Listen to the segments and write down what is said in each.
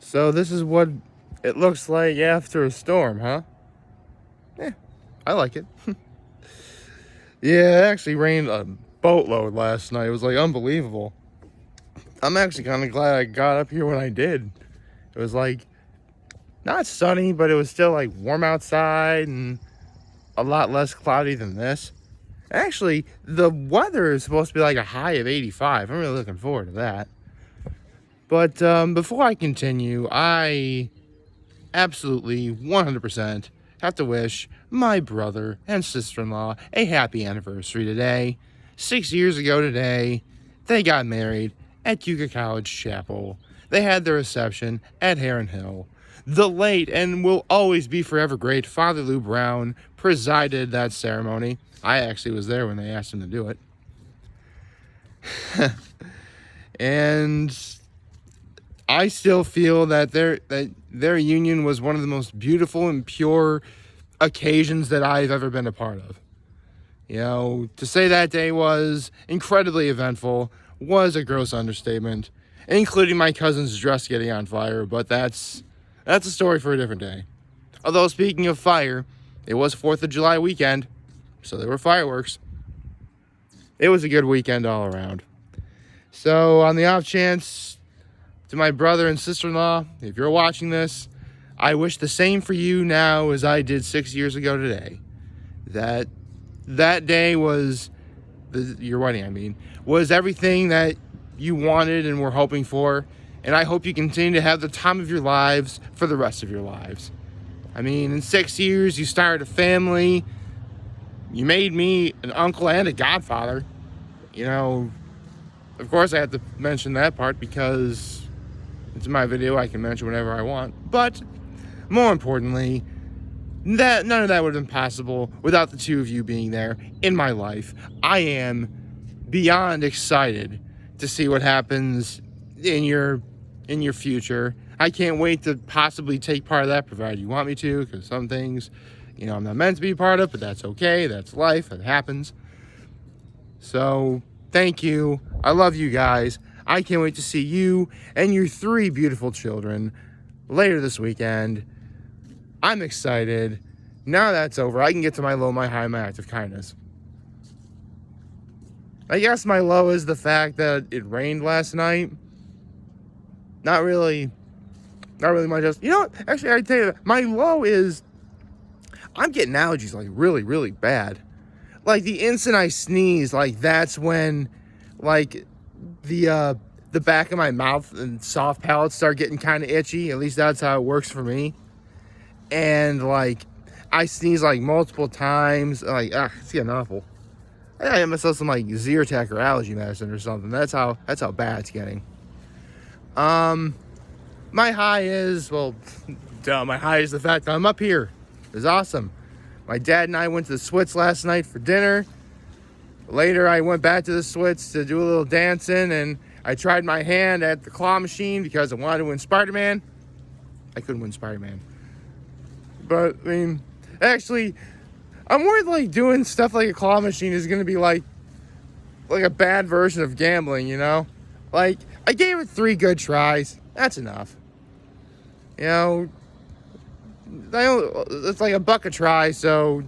So this is what it looks like after a storm, huh? Yeah, I like it. Yeah, it actually rained a boatload last night. It was like unbelievable. I'm actually kind of glad I got up here when I did. It was like not sunny, but it was still like warm outside and a lot less cloudy than this. Actually, the weather is supposed to be like a high of 85. I'm really looking forward to that. But before I continue, I absolutely 100% have to wish my brother and sister-in-law a happy anniversary today. 6 years ago today, they got married at Cuca College Chapel. They had their reception at Heron Hill. The late and will always be forever great Father Lou Brown presided that ceremony. I actually was there when they asked him to do it. And I still feel that their union was one of the most beautiful and pure occasions that I've ever been a part of. You know, to say that day was incredibly eventful was a gross understatement, including my cousin's dress getting on fire, but that's a story for a different day. Although, speaking of fire, it was 4th of July weekend, so there were fireworks. It was a good weekend all around. So, on the off chance, to my brother and sister-in-law, if you're watching this, I wish the same for you now as I did 6 years ago today. That day was, your wedding, I mean, was everything that you wanted and were hoping for. And I hope you continue to have the time of your lives for the rest of your lives. I mean, in 6 years, you started a family. You made me an uncle and a godfather. You know, of course I have to mention that part because it's my video. I can mention whatever I want. But more importantly, that none of that would have been possible without the two of you being there in my life. I am beyond excited to see what happens in your future. I can't wait to possibly take part of that, provided you want me to, because some things, I'm not meant to be a part of, but that's okay. That's life. It happens. So, thank you. I love you guys. I can't wait to see you and your 3 beautiful children later this weekend. I'm excited. Now that's over, I can get to my low, my high, my act of kindness. I guess my low is the fact that it rained last night. Not really much else. You know what? Actually, I tell you, my low is I'm getting allergies like really, really bad. Like the instant I sneeze, like that's when like the back of my mouth and soft palates start getting kind of itchy. At least that's how it works for me. And like I sneeze like multiple times. Like it's getting awful. I gotta get myself some like Zyrtec or allergy medicine or something. That's how bad it's getting. My high is, my high is the fact that I'm up here. It was awesome. My dad and I went to the Swits last night for dinner. Later, I went back to the Swits to do a little dancing, and I tried my hand at the claw machine because I wanted to win Spider-Man. I couldn't win Spider-Man. But, I mean, actually, I'm worried, like, doing stuff like a claw machine is going to be, like a bad version of gambling, you know? Like, I gave it 3 good tries. That's enough. It's like a buck a try, so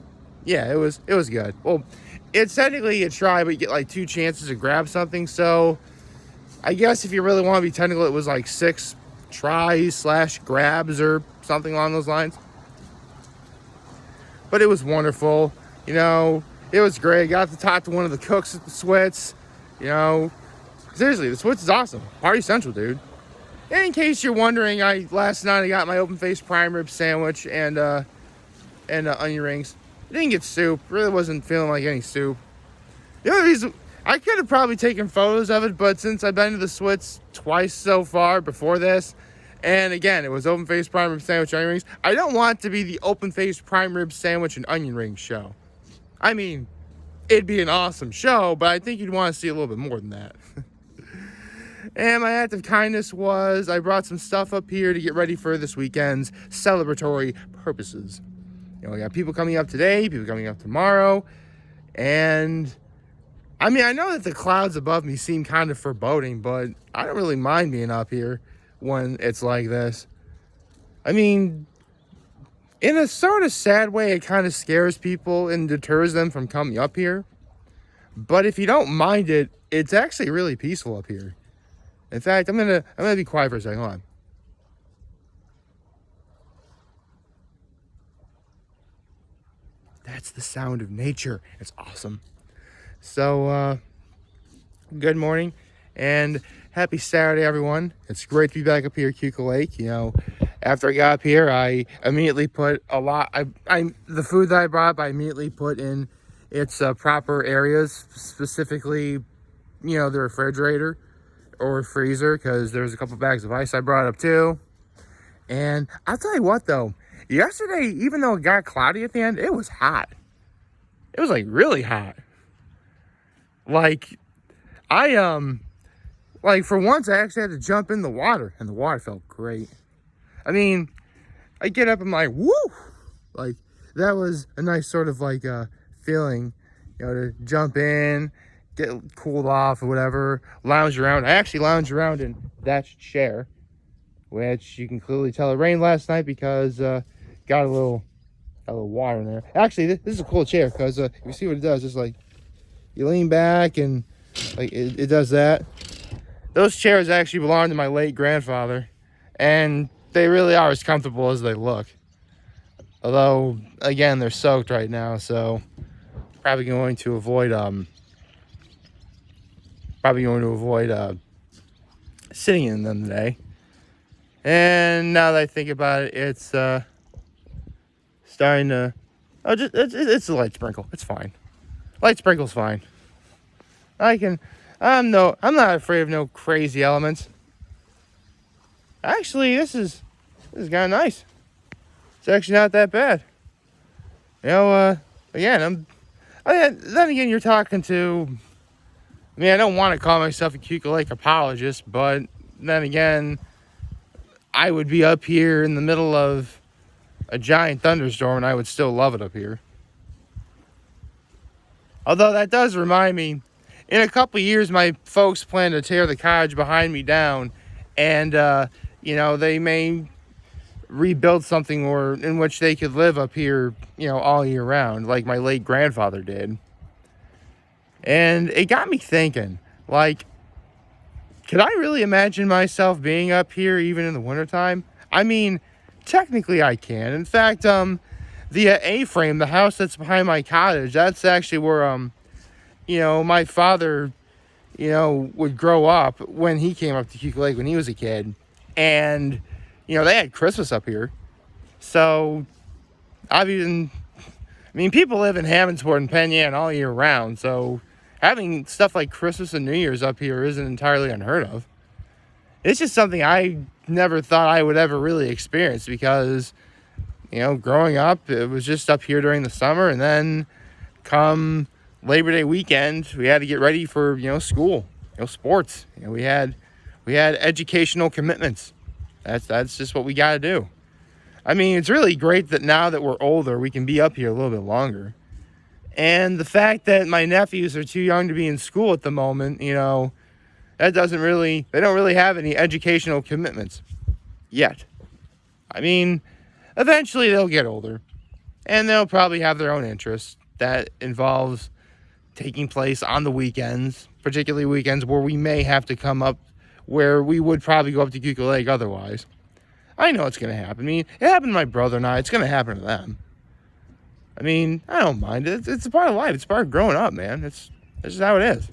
yeah, it was good. Well, it's technically a try, but you get like 2 chances to grab something, so I guess if you really want to be technical, it was like 6 tries / grabs or something along those lines. But it was wonderful. It was great. I got to talk to one of the cooks at the Swits. Seriously, the Swits is awesome. Party Central, dude. And in case you're wondering, last night I got my open-faced prime rib sandwich and onion rings. I didn't get soup. Really wasn't feeling like any soup. The other reason, I could have probably taken photos of it, but since I've been to the Swits twice so far before this, and again, it was open-faced prime rib sandwich, onion rings, I don't want to be the open-faced prime rib sandwich and onion rings show. I mean, it'd be an awesome show, but I think you'd want to see a little bit more than that. And my act of kindness was I brought some stuff up here to get ready for this weekend's celebratory purposes. We got people coming up today, people coming up tomorrow, and I mean, I know that the clouds above me seem kind of foreboding, but I don't really mind being up here. when it's like this. I mean, in a sort of sad way, it kind of scares people and deters them from coming up here. But if you don't mind it, it's actually really peaceful up here. In fact, I'm gonna be quiet for a second. Hold on. That's the sound of nature. It's awesome. So, good morning and happy Saturday, everyone. It's great to be back up here at Keuka Lake. You know, after I got up here, I immediately put a lot. The food that I brought up, I immediately put in its proper areas, specifically, you know, the refrigerator or freezer, because there's a couple bags of ice I brought up too. And I'll tell you what, though, yesterday, even though it got cloudy at the end, it was hot. It was like really hot. Like like for once I actually had to jump in the water, and the water felt great. I mean, I get up and I'm like, woo! Like, that was a nice sort of like feeling, you know, to jump in, get cooled off or whatever, lounge around. I actually lounged around in that chair, which you can clearly tell it rained last night because got a little water in there. Actually, this is a cool chair because you see what it does. It's like you lean back and like it does that. Those chairs actually belong to my late grandfather, and they really are as comfortable as they look. Although, again, they're soaked right now, so probably going to avoid sitting in them today. And now that I think about it, it's starting to. Oh, it's a light sprinkle. It's fine. Light sprinkle's fine. I'm not afraid of no crazy elements. Actually, this is kind of nice. It's actually not that bad. You know, again, then again, you're talking to. I mean, I don't want to call myself a Keuka Lake apologist, but then again, I would be up here in the middle of a giant thunderstorm, and I would still love it up here. Although that does remind me, in a couple of years, my folks plan to tear the cottage behind me down, and you know, they may rebuild something or in which they could live up here, you know, all year round, like my late grandfather did. And it got me thinking, like, could I really imagine myself being up here even in the wintertime? I mean, technically I can. In fact, the A-frame, the house that's behind my cottage, that's actually where you know, my father, you know, would grow up when he came up to Keuka Lake when he was a kid. And, you know, they had Christmas up here. So, people live in Hammondsport and Penn Yan all year round. So, having stuff like Christmas and New Year's up here isn't entirely unheard of. It's just something I never thought I would ever really experience because, you know, growing up, it was just up here during the summer. And then come Labor Day weekend, we had to get ready for, you know, school, you know, sports. You know, we had educational commitments. That's just what we got to do. I mean, it's really great that now that we're older, we can be up here a little bit longer. And the fact that my nephews are too young to be in school at the moment, you know, they don't really have any educational commitments yet. I mean, eventually they'll get older and they'll probably have their own interests that involves taking place on the weekends, particularly weekends where we may have to come up where we would probably go up to Keuka Lake otherwise. I know it's going to happen. I mean, it happened to my brother and I. It's going to happen to them. I mean, I don't mind it. It's a part of life. It's part of growing up, man. It's just how it is.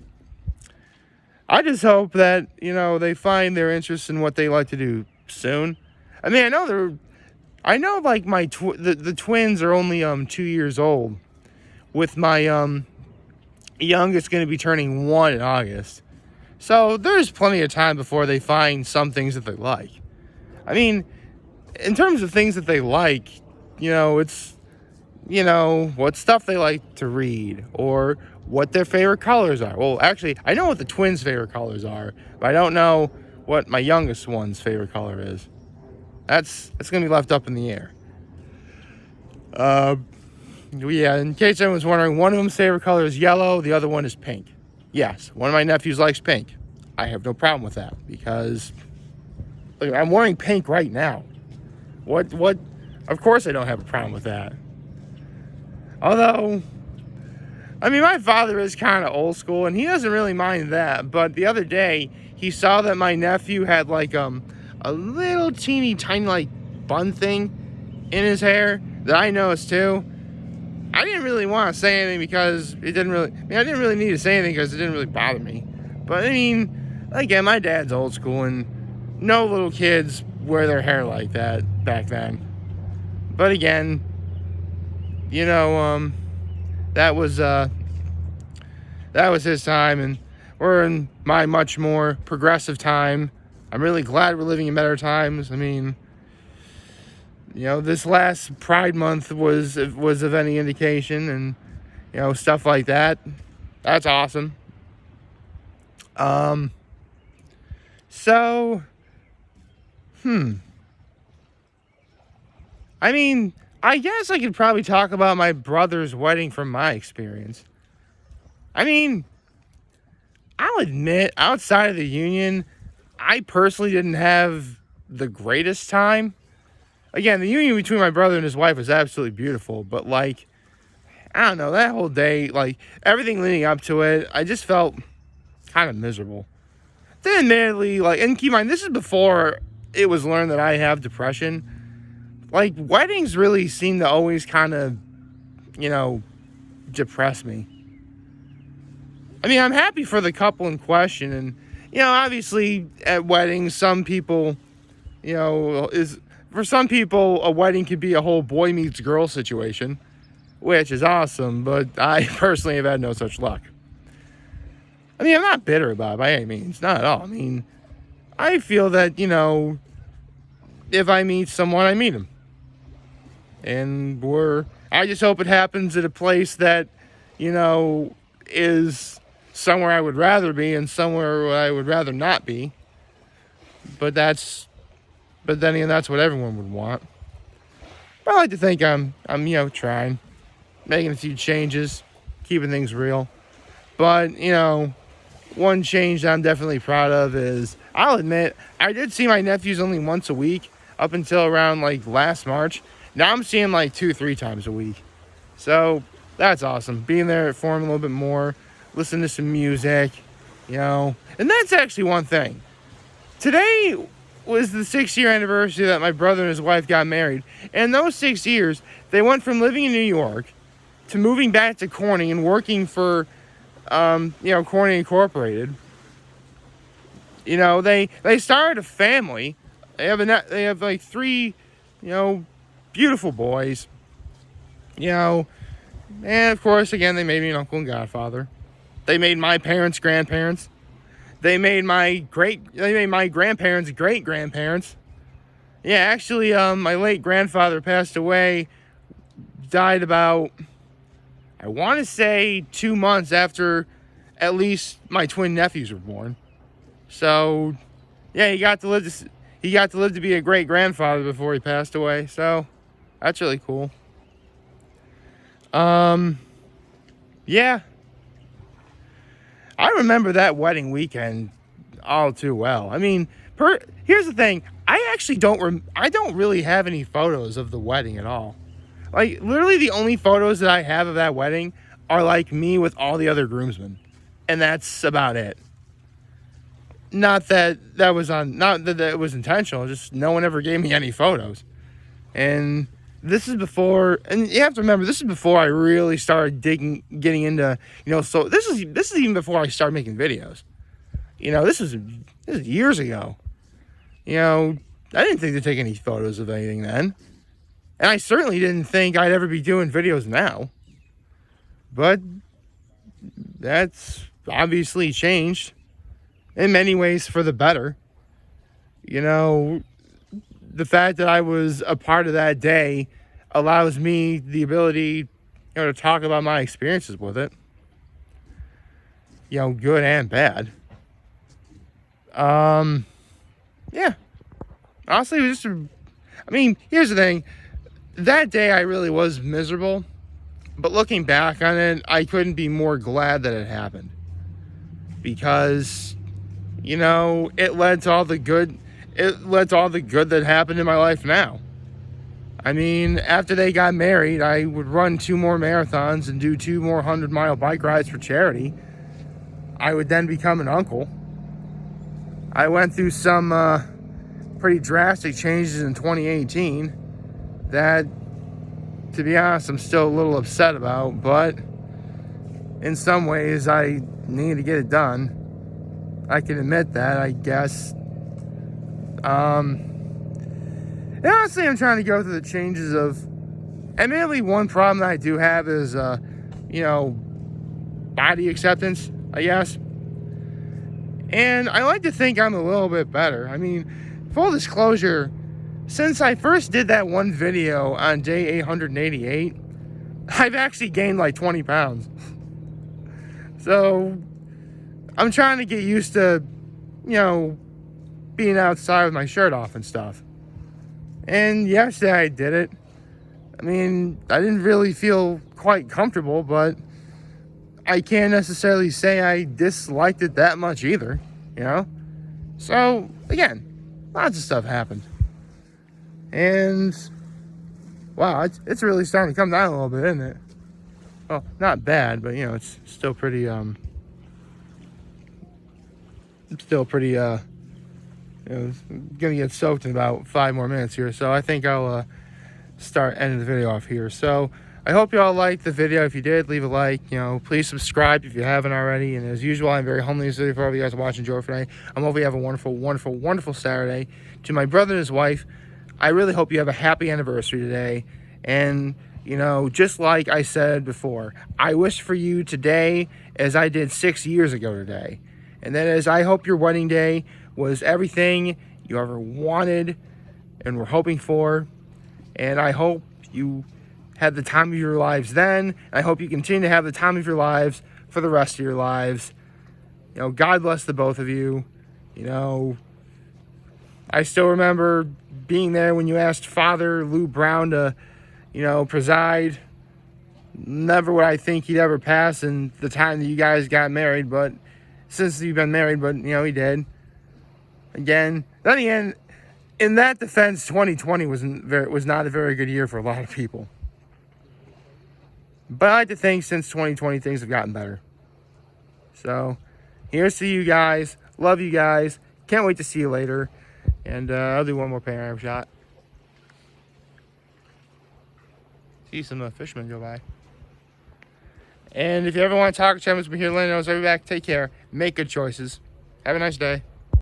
I just hope that, you know, they find their interest in what they like to do soon. I mean, I know like the twins are only 2 years old, with my youngest going to be turning 1 in August. So there's plenty of time before they find some things that they like. I mean, in terms of things that they like, you know, it's, you know, what stuff they like to read or what their favorite colors are. Well, actually, I know what the twins' favorite colors are, but I don't know what my youngest one's favorite color is. That's going to be left up in the air. Yeah, in case anyone's wondering, one of them's favorite color is yellow, the other one is pink. Yes, one of my nephews likes pink. I have no problem with that because Like, I'm wearing pink right now. What? Of course I don't have a problem with that. Although, I mean, my father is kind of old school, and he doesn't really mind that. But the other day, he saw that my nephew had like a little teeny tiny like bun thing in his hair that I noticed too. I didn't really want to say anything because it didn't really. I mean, I didn't really need to say anything because it didn't really bother me. But I mean, again, my dad's old school, and no little kids wear their hair like that back then. But again, you know, that was his time, and we're in my much more progressive time. I'm really glad we're living in better times. I mean, you know, this last Pride Month was of any indication, and you know, stuff like that. That's awesome. So, I mean, I guess I could probably talk about my brother's wedding from my experience. I mean, I'll admit, outside of the union, I personally didn't have the greatest time. Again, the union between my brother and his wife was absolutely beautiful, but like, I don't know, that whole day, like, everything leading up to it, I just felt kind of miserable. Then admittedly, like, and keep in mind, this is before it was learned that I have depression. Like, weddings really seem to always kind of, you know, depress me. I mean, I'm happy for the couple in question, and, you know, obviously at weddings, some people, you know, for some people, a wedding could be a whole boy meets girl situation, which is awesome, but I personally have had no such luck. I mean, I'm not bitter about it by any means, not at all. I mean, I feel that, you know, if I meet someone, I meet them. And I just hope it happens at a place that, you know, is somewhere I would rather be and somewhere I would rather not be. But then again, that's what everyone would want. But I like to think I'm, you know, trying, making a few changes, keeping things real. But, you know, one change that I'm definitely proud of is, I'll admit, I did see my nephews only once a week up until around like last March. Now I'm seeing like 2-3 times a week. So that's awesome. Being there for them a little bit more, listening to some music, you know. And that's actually one thing. Today was the 6-year anniversary that my brother and his wife got married. And in those 6 years, they went from living in New York to moving back to Corning and working for, you know, Corning Incorporated. You know, they started a family. They have like 3, you know, beautiful boys. You know, and of course, again, they made me an uncle and godfather. They made my parents grandparents. They made my grandparents great grandparents. Yeah, actually, my late grandfather passed away, died about, I want to say 2 months after at least my twin nephews were born. So, yeah, he got to live to be a great grandfather before he passed away. So, that's really cool. Yeah. I remember that wedding weekend all too well. I mean, here's the thing. I actually I don't really have any photos of the wedding at all. Like, literally the only photos that I have of that wedding are like me with all the other groomsmen. And that's about it. Not that it was intentional, just no one ever gave me any photos. And this is before, and you have to remember, this is before I really started getting into, you know, so this is even before I started making videos. You know, this is years ago. You know, I didn't think to take any photos of anything then. And I certainly didn't think I'd ever be doing videos now. But that's obviously changed in many ways for the better. You know, the fact that I was a part of that day allows me the ability, you know, to talk about my experiences with it. You know, good and bad. Yeah. Honestly, it was just, I mean, here's the thing. That day I really was miserable. But looking back on it, I couldn't be more glad that it happened. Because, you know, it led to all the good. it led to all the good that happened in my life now. I mean, after they got married, I would run 2 more marathons and do 2 more 100-mile bike rides for charity. I would then become an uncle. I went through some pretty drastic changes in 2018 that, to be honest, I'm still a little upset about, but in some ways I need to get it done. I can admit that, I guess. And honestly, I'm trying to go through the changes of, admittedly, one problem that I do have is, body acceptance, I guess. And I like to think I'm a little bit better. I mean, full disclosure, since I first did that one video on day 888, I've actually gained like 20 pounds. So, I'm trying to get used to, being outside with my shirt off and stuff. And yesterday I did it. I mean, I didn't really feel quite comfortable, but I can't necessarily say I disliked it that much either, So, again, lots of stuff happened. And, wow, it's really starting to come down a little bit, isn't it? Well, not bad, but, it's still pretty, gonna get soaked in about 5 more minutes here. So I think I'll start ending the video off here. So I hope you all liked the video. If you did, leave a like. Please subscribe if you haven't already. And as usual, I'm very humble in this video for all of you guys to watch and enjoy for tonight. I'm hoping you have a wonderful, wonderful, wonderful Saturday. To my brother and his wife, I really hope you have a happy anniversary today. And, just like I said before, I wish for you today as I did 6 years ago today. And that is, I hope your wedding day was everything you ever wanted and were hoping for. And I hope you had the time of your lives then. I hope you continue to have the time of your lives for the rest of your lives. God bless the both of you. I still remember being there when you asked Father Lou Brown to, preside. Never would I think he'd ever pass in the time that you guys got married, but since you've been married, but, he did. Again, then again, in that defense, 2020 was not a very good year for a lot of people. But I like to think since 2020, things have gotten better. So, here's to you guys. Love you guys. Can't wait to see you later. And I'll do one more panoramic shot. See some fishermen go by. And if you ever want to talk to Chemist, we're here. Let us know. I'll be back. Take care. Make good choices. Have a nice day.